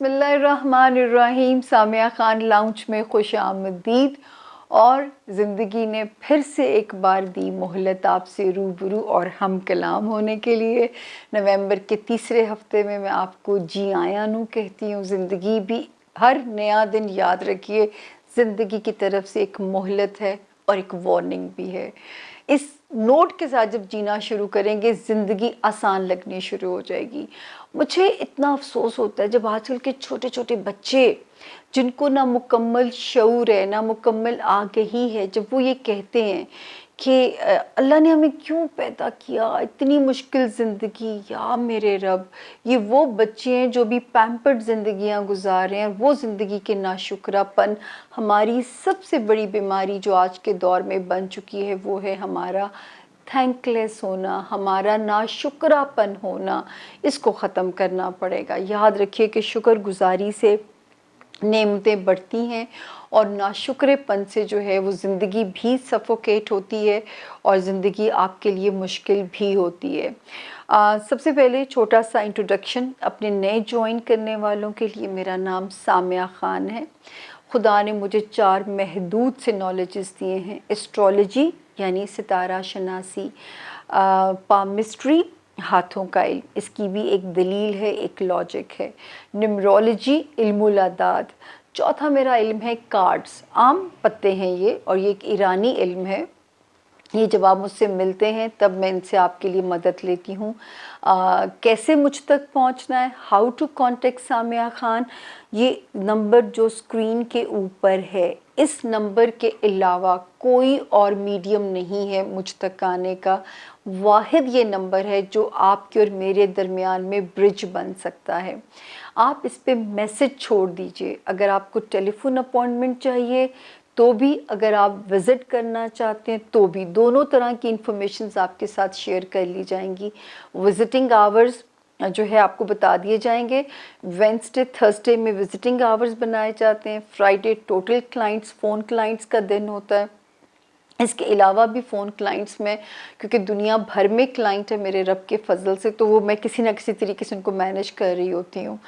बिस्मिल्लाहिर्रहमानिर्रहीम। सामिया खान लाउंज में खुश आमदीद। और ज़िंदगी ने फिर से एक बार दी मोहलत आपसे रूबरू और हम कलाम होने के लिए। नवंबर के तीसरे हफ्ते में मैं आपको जी आया नू कहती हूँ। ज़िंदगी भी हर नया दिन याद रखिए, ज़िंदगी की तरफ से एक मोहलत है और एक वार्निंग भी है। इस नोट के साथ जब जीना शुरू करेंगे, ज़िंदगी आसान लगनी शुरू हो जाएगी। मुझे इतना अफसोस होता है जब आजकल के छोटे छोटे बच्चे, जिनको ना मुकम्मल शऊर है ना मुकम्मल आगही है, जब वो ये कहते हैं कि अल्लाह ने हमें क्यों पैदा किया, इतनी मुश्किल ज़िंदगी, या मेरे रब। ये वो बच्चे हैं जो भी पैम्पर्ड ज़िंदगियां गुजार रहे हैं। वो ज़िंदगी के नाशुक्रापन, हमारी सबसे बड़ी बीमारी जो आज के दौर में बन चुकी है, वो है हमारा थैंकलेस होना, हमारा नाशुक्रापन होना। इसको ख़त्म करना पड़ेगा। याद रखिए कि शुक्रगुजारी से नेमतें बढ़ती हैं और नाशुक्रेपन से जो है वो ज़िंदगी भी सफोकेट होती है और ज़िंदगी आपके लिए मुश्किल भी होती है। सबसे पहले छोटा सा इंट्रोडक्शन अपने नए ज्वाइन करने वालों के लिए। मेरा नाम सामिया खान है। खुदा ने मुझे 4 महदूद से नॉलेजेस दिए हैं। एस्ट्रोलॉजी यानी सितारा शनासी, पामिस्ट्री हाथों का इल्म, इसकी भी एक दलील है, एक लॉजिक है। न्यूमरोलॉजी इल्मुल अदाद। चौथा मेरा इल्म है कार्ड्स, आम पत्ते हैं ये, और ये एक ईरानी इल्म है। ये जब आप मुझसे मिलते हैं तब मैं इनसे आपके लिए मदद लेती हूँ। कैसे मुझ तक पहुँचना है, how to contact Samia Khan, ये नंबर जो स्क्रीन के ऊपर है, इस नंबर के अलावा कोई और मीडियम नहीं है मुझ तक आने का। वाहिद ये नंबर है जो आपके और मेरे दरमियान में ब्रिज बन सकता है। आप इस पे मैसेज छोड़ दीजिए। अगर आपको टेलीफोन अपॉइंटमेंट चाहिए तो भी, अगर आप विज़िट करना चाहते हैं तो भी, दोनों तरह की इंफॉर्मेशंस आपके साथ शेयर कर ली जाएंगी। विज़िटिंग आवर्स जो है आपको बता दिए जाएंगे। वेंसडे थर्सडे में विज़िटिंग आवर्स बनाए जाते हैं। Friday total clients, phone clients का दिन होता है। इसके अलावा भी फ़ोन क्लाइंट्स में, क्योंकि दुनिया भर में क्लाइंट है मेरे रब के फजल से, तो वो मैं किसी ना किसी तरीके से उनको मैनेज कर रही होती हूँ।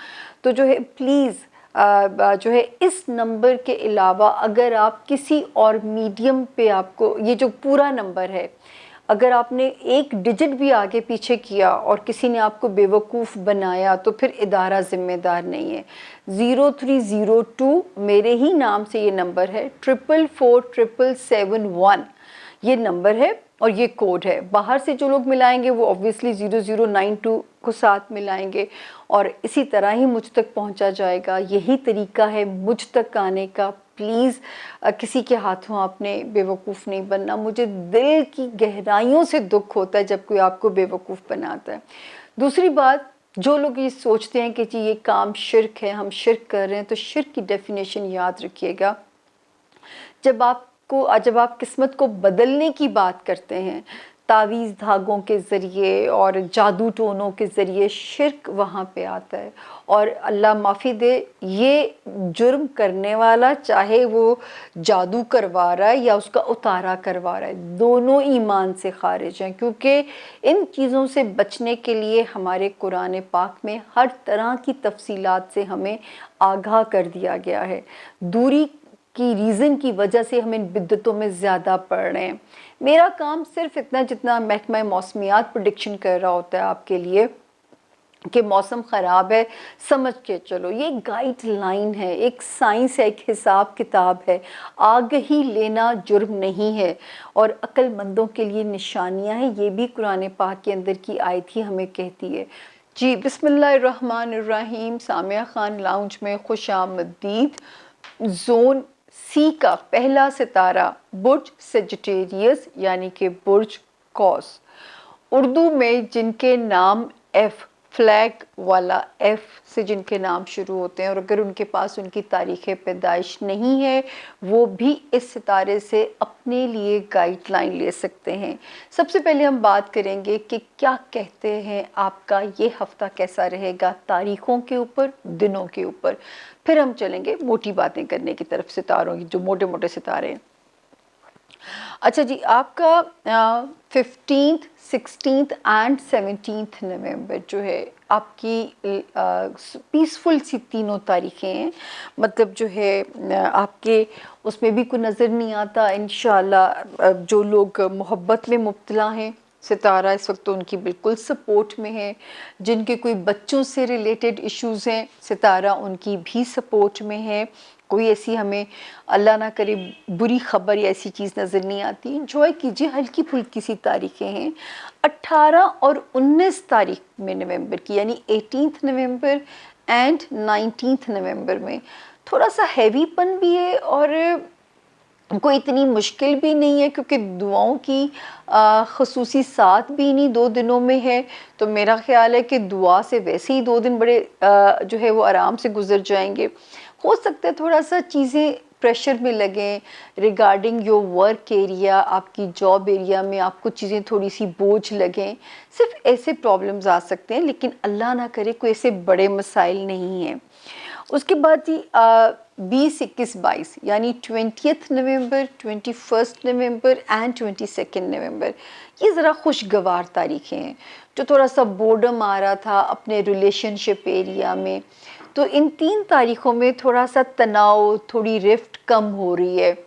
तो जो है प्लीज़ जो है इस नंबर के अलावा अगर आप किसी और मीडियम पे, आपको ये जो पूरा नंबर है, अगर आपने एक डिजिट भी आगे पीछे किया और किसी ने आपको बेवकूफ़ बनाया तो फिर इदारा ज़िम्मेदार नहीं है। 0302 मेरे ही नाम से ये नंबर है। 4447771 ये नंबर है और ये कोड है। बाहर से जो लोग मिलाएंगे वो ऑब्वियसली 0092 को साथ मिलाएंगे और इसी तरह ही मुझ तक पहुंचा जाएगा। यही तरीका है मुझ तक आने का। प्लीज़ किसी के हाथों आपने बेवकूफ़ नहीं बनना। मुझे दिल की गहराइयों से दुख होता है जब कोई आपको बेवकूफ़ बनाता है। दूसरी बात, जो लोग ये सोचते हैं कि जी ये काम शिर्क है, हम शिर्क कर रहे हैं, तो शिर्क की डेफिनेशन याद रखिएगा। जब आप किस्मत को बदलने की बात करते हैं तावीज़ धागों के ज़रिए और जादू टोनों के ज़रिए, शिर्क वहाँ पे आता है। और अल्लाह माफ़ी दे, ये जुर्म करने वाला चाहे वो जादू करवा रहा है या उसका उतारा करवा रहा है, दोनों ईमान से खारिज हैं। क्योंकि इन चीज़ों से बचने के लिए हमारे कुरान पाक में हर तरह की तफसीलात से हमें आगाह कर दिया गया है। दूरी की रीज़न की वजह से हम इन बिद्दतों में ज़्यादा पड़ रहे हैं। मेरा काम सिर्फ इतना जितना महकमा मौसमियात प्रेडिक्शन कर रहा होता है आपके लिए कि मौसम ख़राब है, समझ के चलो। ये गाइडलाइन है, एक साइंस है, एक हिसाब किताब है। आगही लेना जुर्म नहीं है और अक्लमंदों के लिए निशानियां हैं। ये भी कुरान पाक के अंदर की आयत ही हमें कहती है। जी बिस्मिल्लाहिर्रहमानिर्रहीम। सामिया खान लाउंज में खुश आमदीद। जोन सी का पहला सितारा बुर्ज सेजिटेरियस यानी कि बुर्ज कौस। उर्दू में जिनके नाम एफ, फ्लैग वाला एफ से जिनके नाम शुरू होते हैं और अगर उनके पास उनकी तारीख़ पैदाइश नहीं है, वो भी इस सितारे से अपने लिए गाइडलाइन ले सकते हैं। सबसे पहले हम बात करेंगे कि क्या कहते हैं आपका ये हफ्ता कैसा रहेगा, तारीख़ों के ऊपर, दिनों के ऊपर। फिर हम चलेंगे मोटी बातें करने की तरफ, सितारों की, जो मोटे मोटे सितारे हैं। अच्छा जी, आपका 15th 16th एंड 17th नवंबर जो है आपकी पीसफुल सी तीनों तारीखें हैं। मतलब जो है आपके उसमें भी कोई नज़र नहीं आता इंशाल्लाह। जो लोग मोहब्बत में मुब्तला हैं, सितारा इस वक्त तो उनकी बिल्कुल सपोर्ट में है। जिनके कोई बच्चों से रिलेटेड इश्यूज़ हैं, सितारा उनकी भी सपोर्ट में है। कोई ऐसी हमें अल्लाह ना करे बुरी खबर या ऐसी चीज़ नज़र नहीं आती। इंजॉय कीजिए, हल्की फुल्की सी तारीखें हैं 18 और 19 तारीख में नवंबर की, यानी 18th नवंबर एंड 19th नवंबर में थोड़ा सा हैवीपन भी है और कोई इतनी मुश्किल भी नहीं है, क्योंकि दुआओं की खसूसी साथ भी इन्हीं 2 दिनों में है। तो मेरा ख्याल है कि दुआ से वैसे ही 2 दिन बड़े जो है वो आराम से गुजर जाएंगे। हो सकता है थोड़ा सा चीज़ें प्रेशर में लगें रिगार्डिंग योर वर्क एरिया, आपकी जॉब एरिया में आपको चीज़ें थोड़ी सी बोझ लगें। सिर्फ ऐसे प्रॉब्लम्स आ सकते हैं, लेकिन अल्लाह ना करे कोई ऐसे बड़े मसाइल नहीं हैं। उसके बाद जी 20, 21, 22 यानी 20th November, 21st November and 22nd नवंबर, ये ज़रा खुशगवार तारीखें हैं। जो थोड़ा सा बोर्डम आ रहा था अपने रिलेशनशिप एरिया में, तो इन 3 तारीखों में थोड़ा सा तनाव, थोड़ी रिफ्ट कम हो रही है।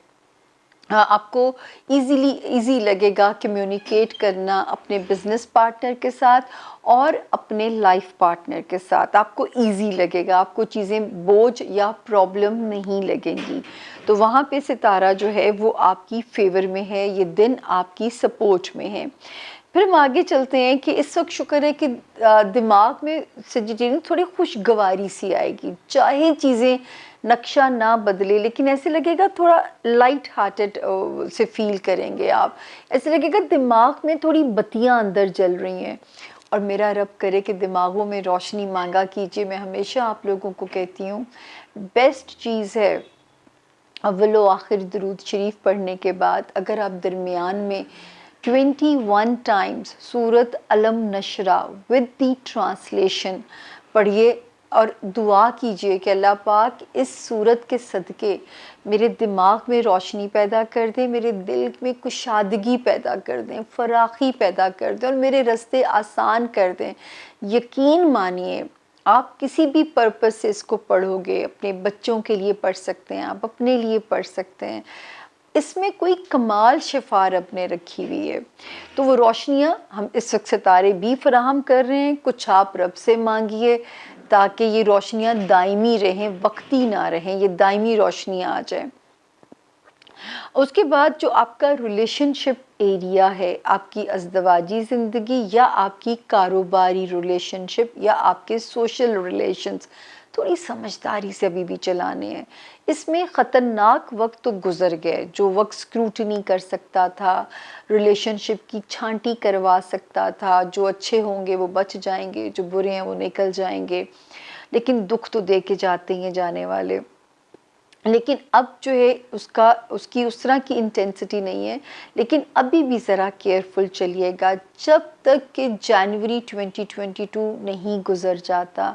आपको इजी लगेगा कम्युनिकेट करना अपने बिजनेस पार्टनर के साथ और अपने लाइफ पार्टनर के साथ। आपको इजी लगेगा, आपको चीज़ें बोझ या प्रॉब्लम नहीं लगेंगी। तो वहाँ पे सितारा जो है वो आपकी फेवर में है, ये दिन आपकी सपोर्ट में है। फिर हम आगे चलते हैं कि इस वक्त शुक्र है कि दिमाग में सजिटेरियन थोड़ी खुशगवारी सी आएगी, चाहे चीज़ें नक्शा ना बदले, लेकिन ऐसे लगेगा थोड़ा लाइट हार्टेड से फील करेंगे आप। ऐसे लगेगा दिमाग में थोड़ी बत्तियां अंदर जल रही हैं। और मेरा रब करे कि दिमागों में रोशनी मांगा कीजिए। मैं हमेशा आप लोगों को कहती हूँ, बेस्ट चीज़ है अव्वलो आखिर दरूद शरीफ पढ़ने के बाद अगर आप दरमियान में 21 टाइम्स सूरत अलम नशरा विद दी ट्रांसलेशन पढ़िए और दुआ कीजिए कि अल्लाह पाक इस सूरत के सदक़े मेरे दिमाग में रोशनी पैदा कर दें, मेरे दिल में कुशादगी पैदा कर दें, फराखी पैदा कर दें और मेरे रास्ते आसान कर दें। यकीन मानिए आप किसी भी पर्पस से इसको पढ़ोगे, अपने बच्चों के लिए पढ़ सकते हैं, आप अपने लिए पढ़ सकते हैं, इसमें कोई कमाल शिफा रब ने रखी हुई है। तो वो रोशनियाँ हम इस वक्त सितारे भी फराहम कर रहे हैं। कुछ आप रब से मांगिए ताकि ये रोशनियाँ दायमी रहें, वक्ती ना रहें, ये दायमी रोशनियाँ आ जाएं। उसके बाद जो आपका रिलेशनशिप एरिया है, आपकी अज़दवाजी ज़िंदगी या आपकी कारोबारी रिलेशनशिप या आपके सोशल रिलेशंस, थोड़ी समझदारी से अभी भी चलाने हैं। इसमें ख़तरनाक वक्त तो गुज़र गए, जो वक्त स्क्रूटनी कर सकता था, रिलेशनशिप की छांटी करवा सकता था। जो अच्छे होंगे वो बच जाएंगे, जो बुरे हैं वो निकल जाएंगे, लेकिन दुख तो दे के जाते हैं जाने वाले। लेकिन अब जो है उसकी उस तरह की इंटेंसिटी नहीं है, लेकिन अभी भी ज़रा केयरफुल चलिएगा जब तक कि जनवरी 2022 नहीं गुज़र जाता।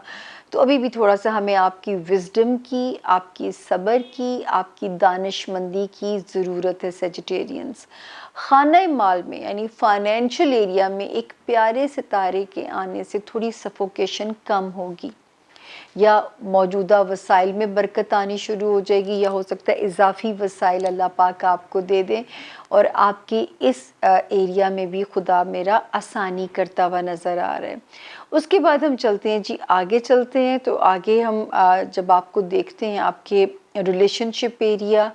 तो अभी भी थोड़ा सा हमें आपकी विज़डम की, आपकी सब्र की, आपकी दानिशमंदी की ज़रूरत है सेजिटेरियंस। खाना माल में यानी फाइनेंशियल एरिया में एक प्यारे सितारे के आने से थोड़ी सफोकेशन कम होगी, या मौजूदा वसाइल में बरकत आनी शुरू हो जाएगी, या हो सकता है इजाफी वसाइल अल्लाह पाक आपको दे दें और आपकी इस एरिया में भी खुदा मेरा आसानी करता हुआ नज़र आ रहा है। उसके बाद हम चलते हैं जी, आगे चलते हैं। तो आगे हम जब आपको देखते हैं आपके रिलेशनशिप एरिया,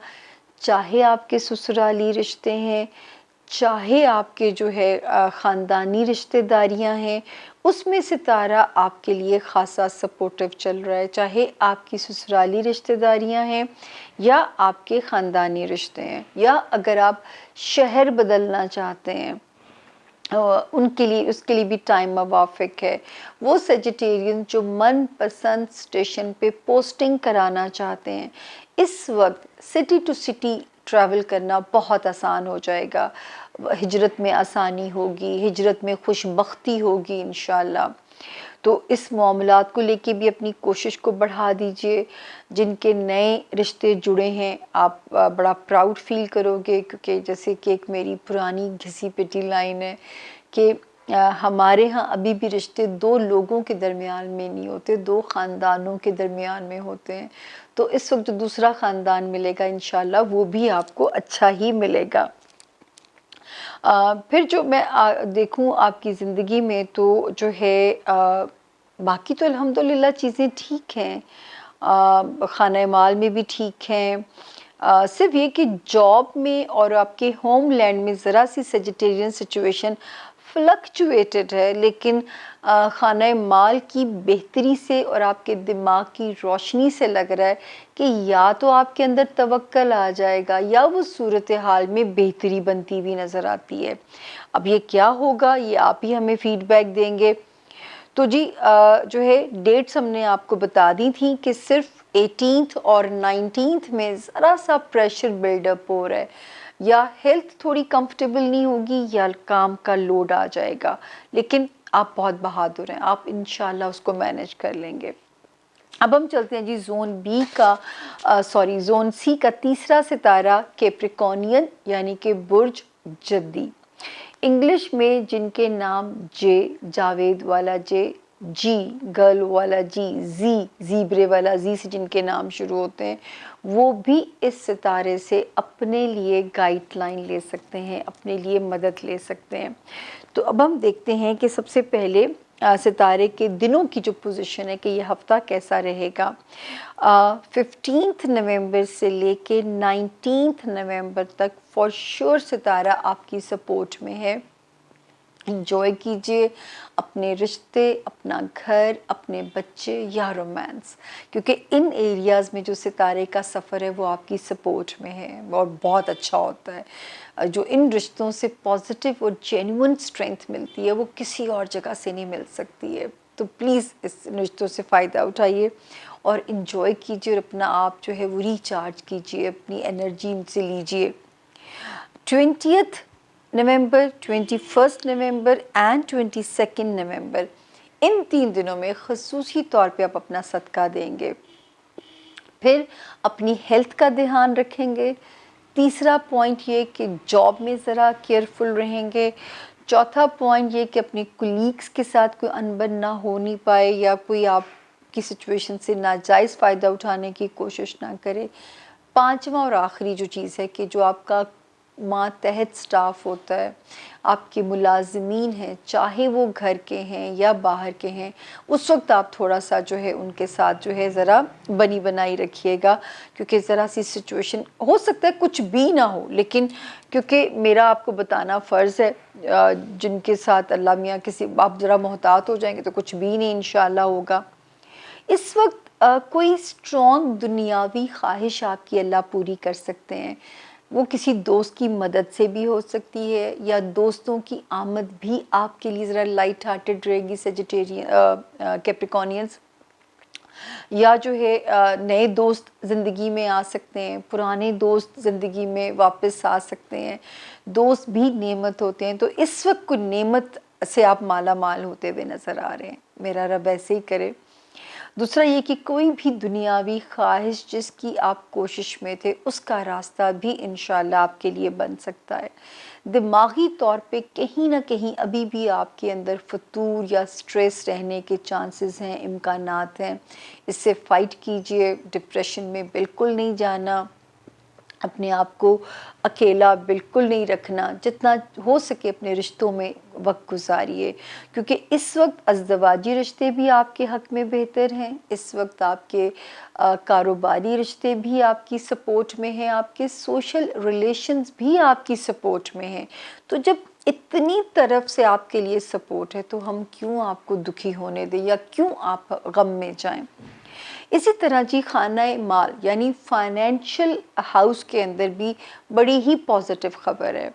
चाहे आपके ससुराली रिश्ते हैं, चाहे आपके जो है ख़ानदानी रिश्तेदारियां हैं, उसमें सितारा आपके लिए ख़ासा सपोर्टिव चल रहा है। चाहे आपकी ससुराली रिश्तेदारियां हैं या आपके ख़ानदानी रिश्ते हैं, या अगर आप शहर बदलना चाहते हैं उनके लिए, उसके लिए भी टाइम मुवाफ़िक है। वो सेजिटेरियन जो मनपसंद स्टेशन पे पोस्टिंग कराना चाहते हैं, इस वक्त सिटी टू सिटी ट्रैवल करना बहुत आसान हो जाएगा। हिजरत में आसानी होगी, हिजरत में खुशबख्ती होगी इंशाल्लाह। तो इस मामलात को लेके भी अपनी कोशिश को बढ़ा दीजिए। जिनके नए रिश्ते जुड़े हैं आप बड़ा प्राउड फील करोगे, क्योंकि जैसे कि एक मेरी पुरानी घिसी पिटी लाइन है कि हमारे यहाँ अभी भी रिश्ते दो लोगों के दरमियान में नहीं होते, दो ख़ानदानों के दरमियान में होते हैं। तो इस वक्त जो दूसरा ख़ानदान मिलेगा इंशाल्लाह वो भी आपको अच्छा ही मिलेगा। फिर जो मैं देखूं आपकी ज़िंदगी में तो जो है बाकी तो अल्हम्दुलिल्लाह चीज़ें ठीक हैं, खाना माल में भी ठीक हैं। सिर्फ ये कि जॉब में और आपके होमलैंड में ज़रा सी सेजिटेरियन सिचुएशन फ्लक्चुएटेड है, लेकिन खाना माल की बेहतरी से और आपके दिमाग की रोशनी से लग रहा है कि या तो आपके अंदर तवक्कल आ जाएगा या वो सूरत हाल में बेहतरी बनती हुई नज़र आती है। अब ये क्या होगा ये आप ही हमें फीडबैक देंगे। तो जी जो है डेट्स हमने आपको बता दी थी कि सिर्फ 18th और 19th में ज़रा सा प्रेशर बिल्डअप हो रहा है, या हेल्थ थोड़ी कंफर्टेबल नहीं होगी या काम का लोड आ जाएगा, लेकिन आप बहुत बहादुर हैं, आप इंशाल्लाह उसको मैनेज कर लेंगे। अब हम चलते हैं जी जोन सी का तीसरा सितारा कैप्रिकॉर्नियन यानी कि बुर्ज जद्दी। इंग्लिश में जिनके नाम जावेद वाला जे, जी गर्ल वाला जी ज़ीब्रे वाला जी से जिनके नाम शुरू होते हैं, वो भी इस सितारे से अपने लिए गाइडलाइन ले सकते हैं, अपने लिए मदद ले सकते हैं। तो अब हम देखते हैं कि सबसे पहले सितारे के दिनों की जो पोजीशन है कि ये हफ्ता कैसा रहेगा। 15 नवंबर से लेके 19 नवंबर तक फॉर श्योर सितारा आपकी सपोर्ट में है। इंजॉय कीजिए अपने रिश्ते, अपना घर, अपने बच्चे या रोमांस, क्योंकि इन एरियाज़ में जो सितारे का सफ़र है वो आपकी सपोर्ट में है और बहुत अच्छा होता है। जो इन रिश्तों से पॉजिटिव और जेन्युइन स्ट्रेंथ मिलती है वो किसी और जगह से नहीं मिल सकती है। तो प्लीज़ इस रिश्तों से फ़ायदा उठाइए और इन्जॉय कीजिए और अपना आप जो है वो रिचार्ज कीजिए, अपनी एनर्जी इनसे लीजिए। 20th November, 21st November and 22nd नवंबर, इन 3 दिनों में ख़ुसूसी तौर पे आप अपना सदका देंगे। फिर अपनी हेल्थ का ध्यान रखेंगे। तीसरा पॉइंट ये कि जॉब में ज़रा केयरफुल रहेंगे। चौथा पॉइंट ये कि अपने कुलीग्स के साथ कोई अनबन ना हो नहीं पाए या कोई आपकी सिचुएशन से नाजायज़ फ़ायदा उठाने की कोशिश ना करे। पांचवा और आखिरी जो चीज़ है कि जो आपका मातहत स्टाफ होता है, आपके मुलाजमीन हैं, चाहे वो घर के हैं या बाहर के हैं, उस वक्त आप थोड़ा सा जो है उनके साथ जो है ज़रा बनी बनाई रखिएगा, क्योंकि ज़रा सी सिचुएशन हो सकता है कुछ भी ना हो, लेकिन क्योंकि मेरा आपको बताना फ़र्ज़ है, जिनके साथ अल्लाह मियाँ किसी आप ज़रा मोहतात हो जाएंगे तो कुछ भी नहीं इंशाअल्लाह होगा। इस वक्त कोई स्ट्रॉन्ग दुनियावी ख्वाहिश आपकी अल्लाह पूरी कर सकते हैं। वो किसी दोस्त की मदद से भी हो सकती है या दोस्तों की आमद भी आपके लिए ज़रा लाइट हार्टेड रहेगी सेजिटेरियन कैप्रिकॉर्नियंस, या जो है नए दोस्त ज़िंदगी में आ सकते हैं, पुराने दोस्त ज़िंदगी में वापस आ सकते हैं। दोस्त भी नेमत होते हैं, तो इस वक्त कोई नेमत से आप माला माल होते हुए नज़र आ रहे हैं। मेरा रब ऐसे ही करे। दूसरा ये कि कोई भी दुनियावी ख्वाहिश जिसकी आप कोशिश में थे उसका रास्ता भी इंशाल्लाह आपके लिए बन सकता है। दिमागी तौर पे कहीं ना कहीं अभी भी आपके अंदर फतूर या स्ट्रेस रहने के चांसेस हैं, इम्कानात हैं। इससे फ़ाइट कीजिए, डिप्रेशन में बिल्कुल नहीं जाना, अपने आप को अकेला बिल्कुल नहीं रखना, जितना हो सके अपने रिश्तों में वक्त गुजारिए, क्योंकि इस वक्त अज़दवाजी रिश्ते भी आपके हक़ में बेहतर हैं। इस वक्त आपके कारोबारी रिश्ते भी आपकी सपोर्ट में हैं, आपके सोशल रिलेशंस भी आपकी सपोर्ट में हैं। तो जब इतनी तरफ से आपके लिए सपोर्ट है तो हम क्यों आपको दुखी होने दें या क्यों आप गम में जाएं। इसी तरह जी खाना माल यानी फाइनेंशियल हाउस के अंदर भी बड़ी ही पॉजिटिव ख़बर है।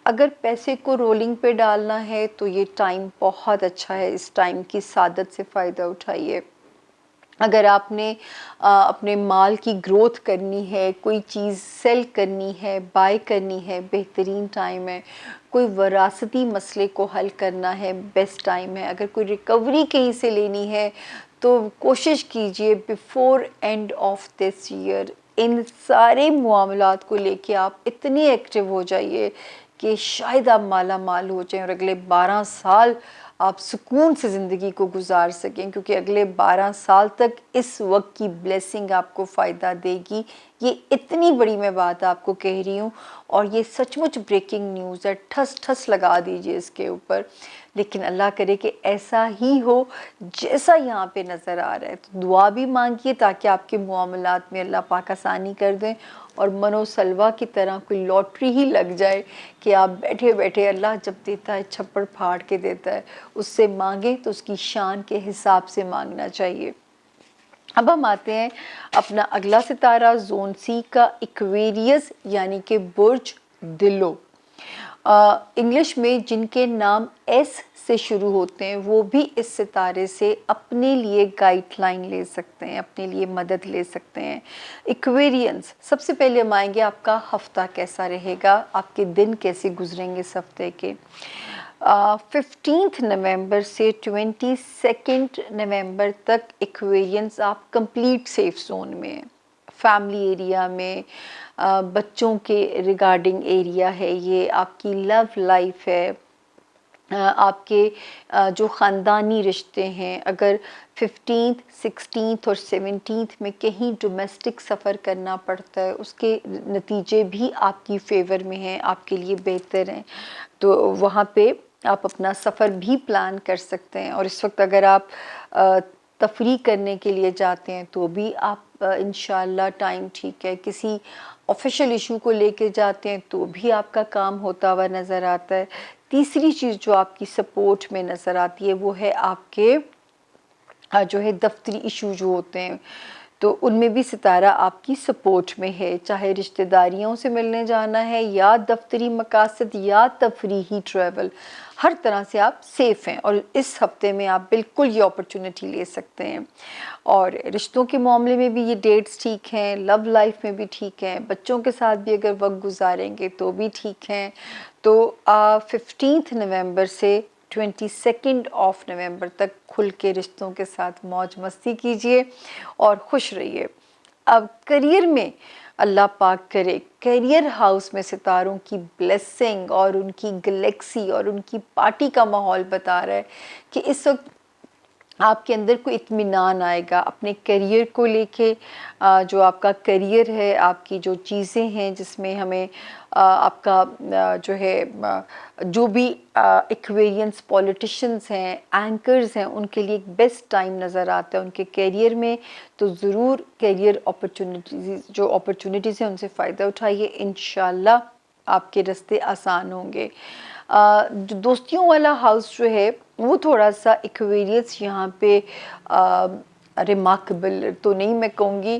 अगर पैसे को रोलिंग पे डालना है तो ये टाइम बहुत अच्छा है, इस टाइम की सादत से फ़ायदा उठाइए। अगर आपने अपने माल की ग्रोथ करनी है, कोई चीज़ सेल करनी है, बाय करनी है, बेहतरीन टाइम है। कोई वरासती मसले को हल करना है, बेस्ट टाइम है। अगर कोई रिकवरी कहीं से लेनी है तो कोशिश कीजिए before end of this year in सारे मामलात को लेके आप इतने एक्टिव हो जाइए कि शायद आप माला माल हो जाएं और अगले 12 साल आप सुकून से ज़िंदगी को गुजार सकें, क्योंकि अगले 12 साल तक इस वक्त की ब्लेसिंग आपको फ़ायदा देगी। ये इतनी बड़ी मैं बात आपको कह रही हूँ और ये सचमुच ब्रेकिंग न्यूज़ है, ठस ठस लगा दीजिए इसके ऊपर। लेकिन अल्लाह करे कि ऐसा ही हो जैसा यहाँ पे नज़र आ रहा है। तो दुआ भी मांगिए ताकि आपके मामलात में अल्लाह पाक आसानी कर दें और मनोसलवा की तरह कोई लॉटरी ही लग जाए कि आप बैठे बैठे, अल्लाह जब देता है छप्पड़ फाड़ के देता है, उससे मांगे तो उसकी शान के हिसाब से मांगना चाहिए। अब हम आते हैं अपना अगला सितारा जोन सी का एक्वेरियस यानी कि बुर्ज दिलो। इंग्लिश में जिनके नाम एस से शुरू होते हैं वो भी इस सितारे से अपने लिए गाइडलाइन ले सकते हैं, अपने लिए मदद ले सकते हैं। इक्वेरियंस, सबसे पहले हम आएंगे आपका हफ्ता कैसा रहेगा, आपके दिन कैसे गुजरेंगे इस हफ्ते के। 15 नवंबर से 22 नवंबर तक इक्वेरियंस आप कंप्लीट सेफ जोन में हैं। फैमिली एरिया में, बच्चों के रिगार्डिंग एरिया है ये, आपकी लव लाइफ है, आपके जो ख़ानदानी रिश्ते हैं। अगर 15th, 16th और 17th में कहीं डोमेस्टिक सफ़र करना पड़ता है, उसके नतीजे भी आपकी फेवर में हैं, आपके लिए बेहतर हैं, तो वहाँ पे आप अपना सफ़र भी प्लान कर सकते हैं। और इस वक्त अगर आप तफरी करने के लिए जाते हैं तो भी आप इंशाल्लाह टाइम ठीक है। किसी ऑफिशियल इशू को लेके जाते हैं तो भी आपका काम होता हुआ नज़र आता है। तीसरी चीज़ जो आपकी सपोर्ट में नज़र आती है वो है आपके जो है दफ्तरी इशू जो होते हैं, तो उनमें भी सितारा आपकी सपोर्ट में है। चाहे रिश्तेदारियों से मिलने जाना है या दफ्तरी मकासद या तफरीही ट्रैवल, हर तरह से आप सेफ़ हैं और इस हफ्ते में आप बिल्कुल ये अपॉर्चुनिटी ले सकते हैं। और रिश्तों के मामले में भी ये डेट्स ठीक हैं, लव लाइफ में भी ठीक हैं, बच्चों के साथ भी अगर वक्त गुजारेंगे तो भी ठीक हैं। तो 15 नवंबर से 22 ऑफ नवंबर तक खुल के रिश्तों के साथ मौज मस्ती कीजिए और खुश रहिए। अब करियर में अल्लाह पाक करे करियर हाउस में सितारों की ब्लेसिंग और उनकी गैलेक्सी और उनकी पार्टी का माहौल बता रहा है कि इस वक्त आपके अंदर कोई इत्मीनान आएगा अपने करियर को लेके। जो आपका करियर है, आपकी जो चीज़ें हैं जिसमें हमें आपका जो है जो भी एक्वेरियंस पॉलिटिशियंस हैं, एंकर्स हैं, उनके लिए एक बेस्ट टाइम नज़र आता है उनके करियर में। तो ज़रूर करियर अपॉर्चुनिटीज़ हैं उनसे फ़ायदा उठाइए, इंशाल्लाह आपके रास्ते आसान होंगे। जो दोस्तियों वाला हाउस जो है वो थोड़ा सा एक्वेरियस यहाँ पे रिमार्केबल तो नहीं मैं कहूँगी,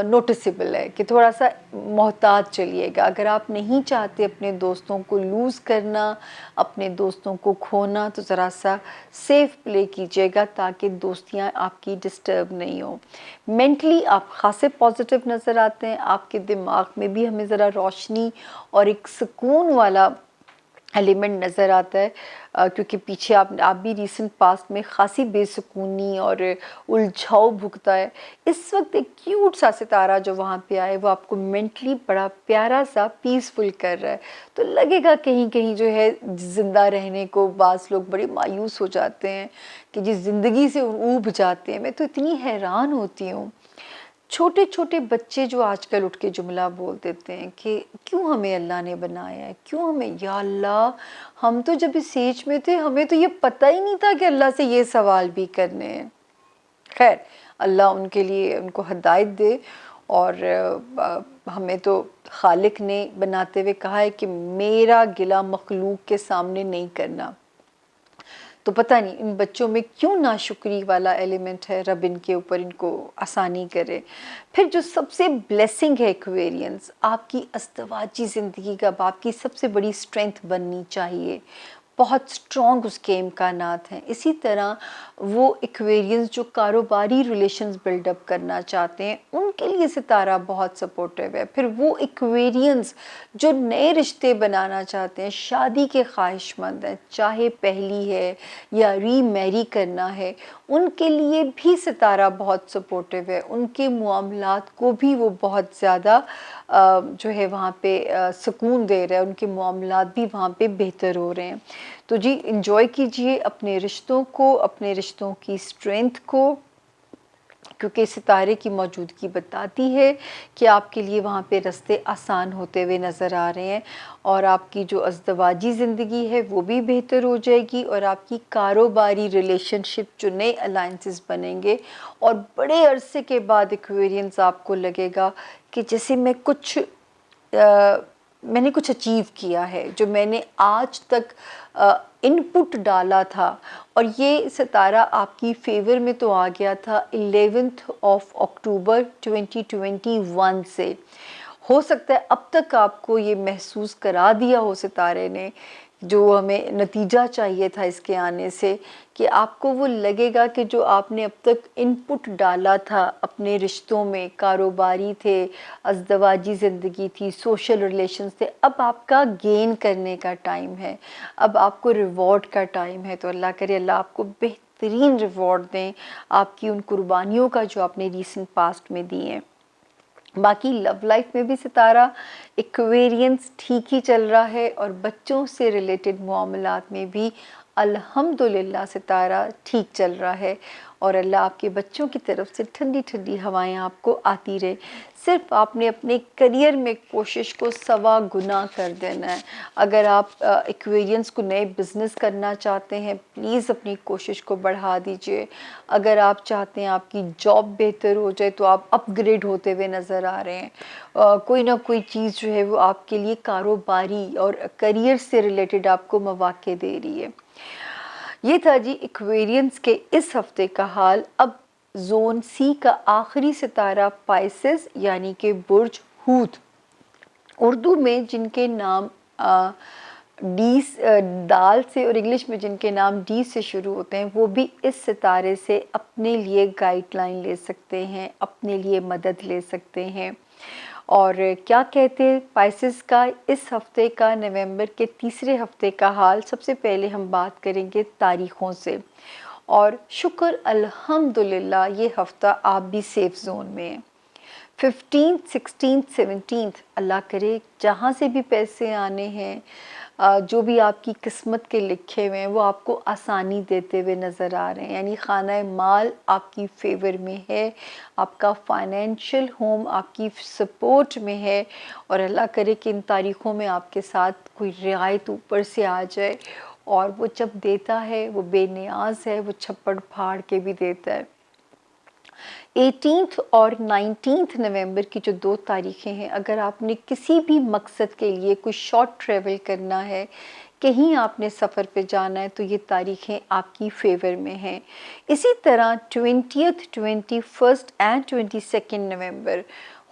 नोटिसेबल है कि थोड़ा सा मोहतात चलिएगा। अगर आप नहीं चाहते अपने दोस्तों को लूज़ करना, अपने दोस्तों को खोना, तो ज़रा सा सेफ प्ले कीजिएगा ताकि दोस्तियाँ आपकी डिस्टर्ब नहीं हो। मेंटली आप खासे पॉजिटिव नज़र आते हैं, आपके दिमाग में भी हमें ज़रा रोशनी और एक सुकून वाला एलिमेंट नज़र आता है, क्योंकि पीछे आप भी रिसेंट पास्ट में खासी बेसुकूनी और उलझाव भुगता है। इस वक्त एक क्यूट सा सितारा जो वहाँ पे आए वो आपको मेंटली बड़ा प्यारा सा पीसफुल कर रहा है, तो लगेगा कहीं कहीं जो है ज़िंदा रहने को बाज़ लोग बड़े मायूस हो जाते हैं कि जिस ज़िंदगी से ऊब जाते हैं। मैं तो इतनी हैरान होती हूँ, छोटे छोटे बच्चे जो आजकल उठ के जुमला बोल देते हैं कि क्यों हमें अल्लाह ने बनाया है, क्यों हमें, या अल्लाह हम तो जब इस एज में थे हमें तो ये पता ही नहीं था कि अल्लाह से ये सवाल भी करने हैं। खैर अल्लाह उनके लिए उनको हिदायत दे। और हमें तो खालिक ने बनाते हुए कहा है कि मेरा गिला मखलूक के सामने नहीं करना। तो पता नहीं इन बच्चों में क्यों नाशुक्री वाला एलिमेंट है, रब इनके ऊपर इनको आसानी करे। फिर जो सबसे ब्लेसिंग है एक्वेरियंस, आपकी अस्तवाजी ज़िंदगी का आपकी सबसे बड़ी स्ट्रेंथ बननी चाहिए, बहुत स्ट्रॉन्ग उसके इम्कानात हैं। इसी तरह वो एक्वेरियंस जो कारोबारी रिलेशंस बिल्डअप करना चाहते हैं उनके लिए सितारा बहुत सपोर्टिव है। फिर वो एक्वेरियंस जो नए रिश्ते बनाना चाहते हैं, शादी के ख्वाहिशमंद हैं, चाहे पहली है या रीमैरी करना है, उनके लिए भी सितारा बहुत सपोर्टिव है। उनके मामलात को भी वो बहुत ज़्यादा जो है वहाँ पे सुकून दे रहा है, उनके मामलात भी वहाँ पे बेहतर हो रहे हैं। तो जी इंजॉय कीजिए अपने रिश्तों को, अपने रिश्तों की स्ट्रेंथ को, क्योंकि सितारे की मौजूदगी बताती है कि आपके लिए वहाँ पे रास्ते आसान होते हुए नज़र आ रहे हैं और आपकी जो अज़दवाजी ज़िंदगी है वो भी बेहतर हो जाएगी और आपकी कारोबारी रिलेशनशिप जो नए अलाइंसेस बनेंगे और बड़े अरसे के बाद एक्वेरियंस आपको लगेगा कि जैसे मैंने कुछ अचीव किया है, जो मैंने आज तक इनपुट डाला था और ये सितारा आपकी फेवर में तो आ गया था 11 अक्टूबर 2021 से। हो सकता है अब तक आपको ये महसूस करा दिया हो सितारे ने, जो हमें नतीजा चाहिए था इसके आने से, कि आपको वो लगेगा कि जो आपने अब तक इनपुट डाला था अपने रिश्तों में, कारोबारी थे, अज़दवाजी ज़िंदगी थी, सोशल रिलेशंस थे, अब आपका गेन करने का टाइम है, अब आपको रिवॉर्ड का टाइम है। तो अल्लाह करे अल्लाह आपको बेहतरीन रिवॉर्ड दें आपकी उन कुर्बानियों का जो आपने रीसेंट पास्ट में दी हैं। बाकी लव लाइफ में भी सितारा एक्वेरियंस ठीक ही चल रहा है और बच्चों से रिलेटेड मामलात में भी अल्हम्दुलिल्लाह सितारा ठीक चल रहा है और अल्लाह आपके बच्चों की तरफ से ठंडी ठंडी हवाएं आपको आती रहे। सिर्फ आपने अपने करियर में कोशिश को सवा गुना कर देना है। अगर आप एक्वेरियंस को नए बिज़नेस करना चाहते हैं, प्लीज़ अपनी कोशिश को बढ़ा दीजिए। अगर आप चाहते हैं आपकी जॉब बेहतर हो जाए तो आप अपग्रेड होते हुए नज़र आ रहे हैं। कोई ना कोई चीज़ जो है वो आपके लिए कारोबारी और करियर से रिलेटेड आपको मौक़े दे रही है। ये था जी एक्वेरियंस के इस हफ्ते का हाल। अब जोन सी का आखिरी सितारा पाइसेस यानी कि बुर्ज हूत, उर्दू में जिनके नाम दाल से और इंग्लिश में जिनके नाम डी से शुरू होते हैं, वो भी इस सितारे से अपने लिए गाइडलाइन ले सकते हैं, अपने लिए मदद ले सकते हैं। और क्या कहते हैं पाइसेस का इस हफ्ते का, नवंबर के तीसरे हफ्ते का हाल। सबसे पहले हम बात करेंगे तारीख़ों से और शुक्र अल्हम्दुलिल्लाह ये हफ़्ता आप भी सेफ़ ज़ोन में हैं। 15, 16, 17 अल्लाह करे जहाँ से भी पैसे आने हैं, जो भी आपकी किस्मत के लिखे हुए हैं वो आपको आसानी देते हुए नज़र आ रहे हैं। यानी खाना माल आपकी फेवर में है, आपका फाइनेंशियल होम आपकी सपोर्ट में है और अल्लाह करे कि इन तारीख़ों में आपके साथ कोई रियायत ऊपर से आ जाए और वो जब देता है वो बेनियाज है, वो छप्पड़ फाड़ के भी देता है। 18 और 19 नवंबर की जो 2 तारीखें हैं, अगर आपने किसी भी मकसद के लिए कोई शॉर्ट ट्रैवल करना है, कहीं आपने सफ़र पे जाना है, तो ये तारीखें आपकी फेवर में हैं। इसी तरह 20th, 21st and 22nd November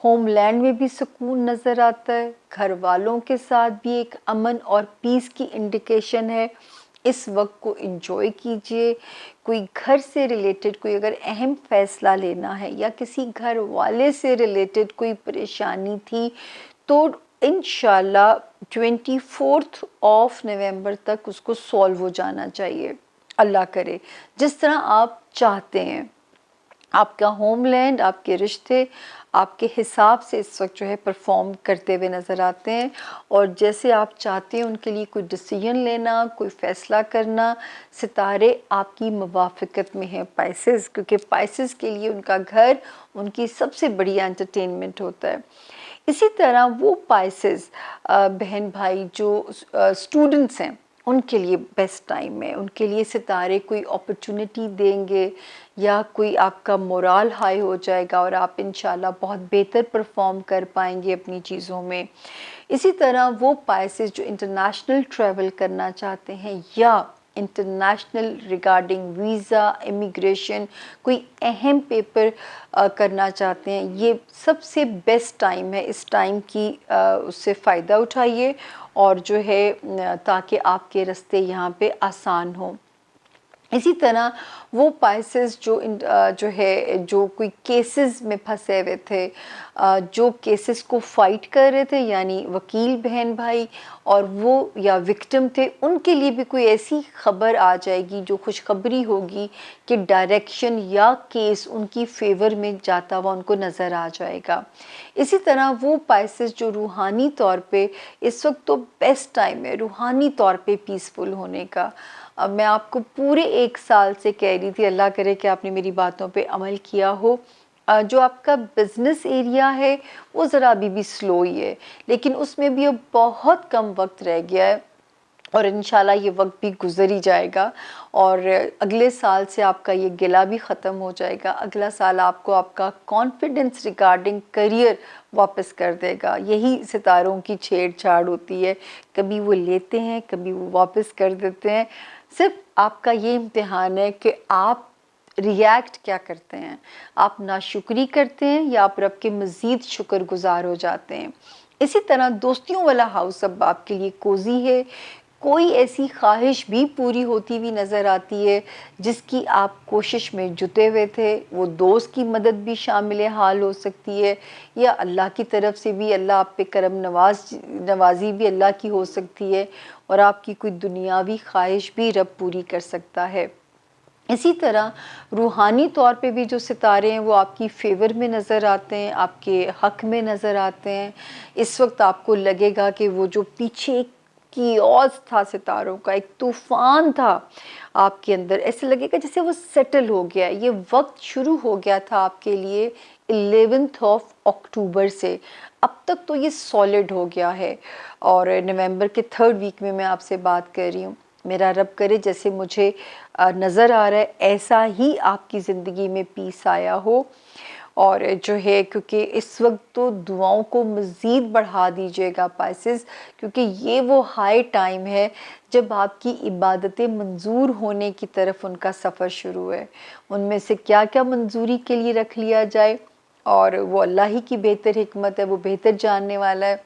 homeland में भी सुकून नज़र आता है, घर वालों के साथ भी एक अमन और पीस की इंडिकेशन है। इस वक्त को एंजॉय कीजिए। कोई घर से रिलेटेड कोई अगर अहम फ़ैसला लेना है या किसी घर वाले से रिलेटेड कोई परेशानी थी, तो इंशाल्लाह 24 नवंबर तक उसको सॉल्व हो जाना चाहिए। अल्लाह करे जिस तरह आप चाहते हैं। आपका होमलैंड, आपके रिश्ते आपके हिसाब से इस वक्त जो है परफॉर्म करते हुए नज़र आते हैं और जैसे आप चाहते हैं उनके लिए कोई डिसीजन लेना, कोई फ़ैसला करना, सितारे आपकी मुवाफ़क़त में है पाइसेस, क्योंकि पाइसेस के लिए उनका घर उनकी सबसे बड़ी एंटरटेनमेंट होता है। इसी तरह वो पाइसेस बहन भाई जो स्टूडेंट्स हैं उनके लिए बेस्ट टाइम है। उनके लिए सितारे कोई अपॉर्चुनिटी देंगे या कोई आपका मोराल हाई हो जाएगा और आप इंशाल्लाह बहुत बेहतर परफॉर्म कर पाएंगे अपनी चीज़ों में। इसी तरह वो पाइसेस जो इंटरनेशनल ट्रैवल करना चाहते हैं या इंटरनेशनल रिगार्डिंग वीज़ा, इमिग्रेशन, कोई अहम पेपर करना चाहते हैं, ये सबसे बेस्ट टाइम है। इस टाइम की उससे फ़ायदा उठाइए और जो है ताकि आपके रास्ते यहाँ पे आसान हों। इसी तरह वो पाइसेस जो है जो कोई केसेस में फंसे हुए थे, जो केसेस को फाइट कर रहे थे, यानी वकील बहन भाई और वो या विक्टिम थे, उनके लिए भी कोई ऐसी खबर आ जाएगी जो खुशखबरी होगी कि डायरेक्शन या केस उनकी फेवर में जाता हुआ उनको नज़र आ जाएगा। इसी तरह वो पाइसेस जो रूहानी तौर पे इस वक्त तो बेस्ट टाइम है रूहानी तौर पे पीसफुल होने का। अब मैं आपको पूरे 1 साल से कह रही थी, अल्लाह करे कि आपने मेरी बातों पे अमल किया हो। जो आपका बिज़नेस एरिया है वो ज़रा अभी भी स्लो ही है, लेकिन उसमें भी अब बहुत कम वक्त रह गया है और इंशाल्लाह ये वक्त भी गुज़र ही जाएगा और अगले साल से आपका ये गिला भी ख़त्म हो जाएगा। अगला साल आपको आपका कॉन्फिडेंस रिगार्डिंग करियर वापस कर देगा। यही सितारों की छेड़छाड़ होती है, कभी वो लेते हैं, कभी वो वापस कर देते हैं। सिर्फ आपका ये इम्तिहान है कि आप रिएक्ट क्या करते हैं। आप नाशुक्री करते हैं या आप रब के मज़ीद शुक्रगुज़ार हो जाते हैं। इसी तरह दोस्तियों वाला हाउस अब आपके लिए कोज़ी है। कोई ऐसी ख्वाहिश भी पूरी होती हुई नज़र आती है जिसकी आप कोशिश में जुटे हुए थे, वो दोस्त की मदद भी शामिल हाल हो सकती है या अल्लाह की तरफ से भी अल्लाह आप पे करम नवाजी भी अल्लाह की हो सकती है और आपकी कोई दुनियावी ख्वाहिश भी रब पूरी कर सकता है। इसी तरह रूहानी तौर पे भी जो सितारे हैं वो आपकी फेवर में नज़र आते हैं, आपके हक़ में नज़र आते हैं। इस वक्त आपको लगेगा कि वो जो पीछे किओस था सितारों का, एक तूफ़ान था आपके अंदर, ऐसे लगेगा जैसे वो सेटल हो गया। ये वक्त शुरू हो गया था आपके लिए 11 अक्टूबर से, अब तक तो ये सॉलिड हो गया है और नवंबर के 3rd वीक में मैं आपसे बात कर रही हूँ। मेरा रब करे जैसे मुझे नज़र आ रहा है ऐसा ही आपकी ज़िंदगी में पीस आया हो और जो है क्योंकि इस वक्त तो दुआओं को मज़ीद बढ़ा दीजिएगा पाइसेस, क्योंकि ये वो हाई टाइम है जब आपकी इबादतें मंजूर होने की तरफ उनका सफ़र शुरू है। उनमें से क्या क्या मंजूरी के लिए रख लिया जाए और वो अल्लाह ही की बेहतर हिकमत है, वो बेहतर जानने वाला है।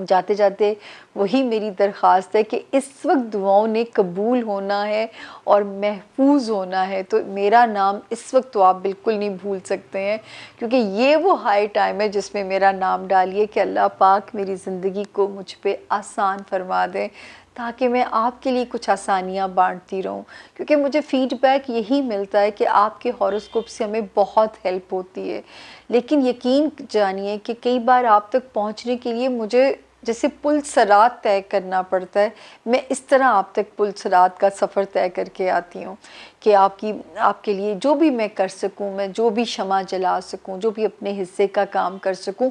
जाते जाते वही मेरी दरख्वास्त है कि इस वक्त दुआओं ने कबूल होना है और महफूज होना है, तो मेरा नाम इस वक्त तो आप बिल्कुल नहीं भूल सकते हैं, क्योंकि ये वो हाई टाइम है जिसमें मेरा नाम डालिए कि अल्लाह पाक मेरी ज़िंदगी को मुझ पे आसान फरमा दें ताकि मैं आपके लिए कुछ आसानियाँ बांटती रहूँ। क्योंकि मुझे फ़ीडबैक यही मिलता है कि आपके हॉरोस्कोप से हमें बहुत हेल्प होती है, लेकिन यकीन जानिए कि कई बार आप तक पहुंचने के लिए मुझे जैसे पुल सरात तय करना पड़ता है। मैं इस तरह आप तक पुल सरात का सफ़र तय करके आती हूँ कि आपके लिए जो भी मैं कर सकूँ, मैं जो भी शमा जला सकूँ, जो भी अपने हिस्से का काम कर सकूँ,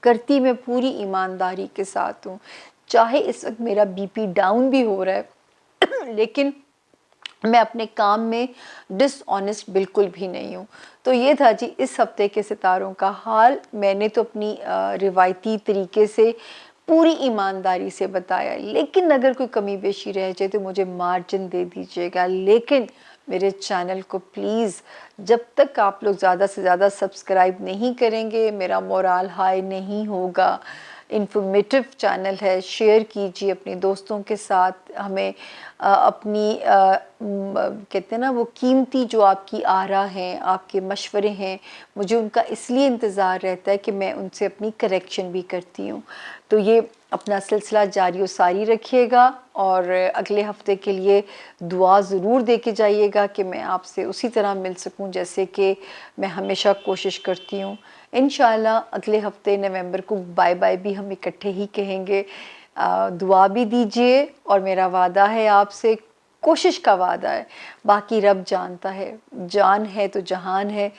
करती मैं पूरी ईमानदारी के साथ हूँ। चाहे इस वक्त मेरा बीपी डाउन भी हो रहा है लेकिन मैं अपने काम में डिसऑनेस्ट बिल्कुल भी नहीं हूँ। तो ये था जी इस हफ्ते के सितारों का हाल। मैंने तो अपनी रिवायती तरीके से पूरी ईमानदारी से बताया, लेकिन अगर कोई कमी बेशी रह जाए तो मुझे मार्जिन दे दीजिएगा। लेकिन मेरे चैनल को प्लीज़ जब तक आप लोग ज़्यादा से ज़्यादा सब्सक्राइब नहीं करेंगे, मेरा मोराल हाई नहीं होगा। इन्फॉर्मेटिव चैनल है, शेयर कीजिए अपने दोस्तों के साथ। हमें अपनी कहते हैं ना वो कीमती जो आपकी आरा हैं, आपके मशवरे हैं, मुझे उनका इसलिए इंतज़ार रहता है कि मैं उनसे अपनी करेक्शन भी करती हूँ। तो ये अपना सिलसिला जारी व सारी रखिएगा और अगले हफ्ते के लिए दुआ ज़रूर दे के जाइएगा कि मैं आपसे उसी तरह मिल सकूं जैसे कि मैं हमेशा कोशिश करती हूँ। इंशाल्लाह अगले हफ्ते नवंबर को बाय बाय भी हम इकट्ठे ही कहेंगे। दुआ भी दीजिए और मेरा वादा है आपसे, कोशिश का वादा है, बाकी रब जानता है। जान है तो जहान है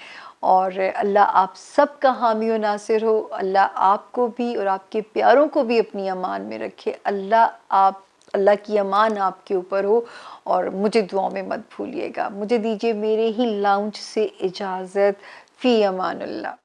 और अल्लाह आप सब का हामी व नासिर हो। अल्लाह आपको भी और आपके प्यारों को भी अपनी अमान में रखे। अल्लाह की अमान आपके ऊपर हो और मुझे दुआओं में मत भूलिएगा। मुझे दीजिए मेरे ही लाउंज से इजाज़त। फ़ी अमानुल्लाह।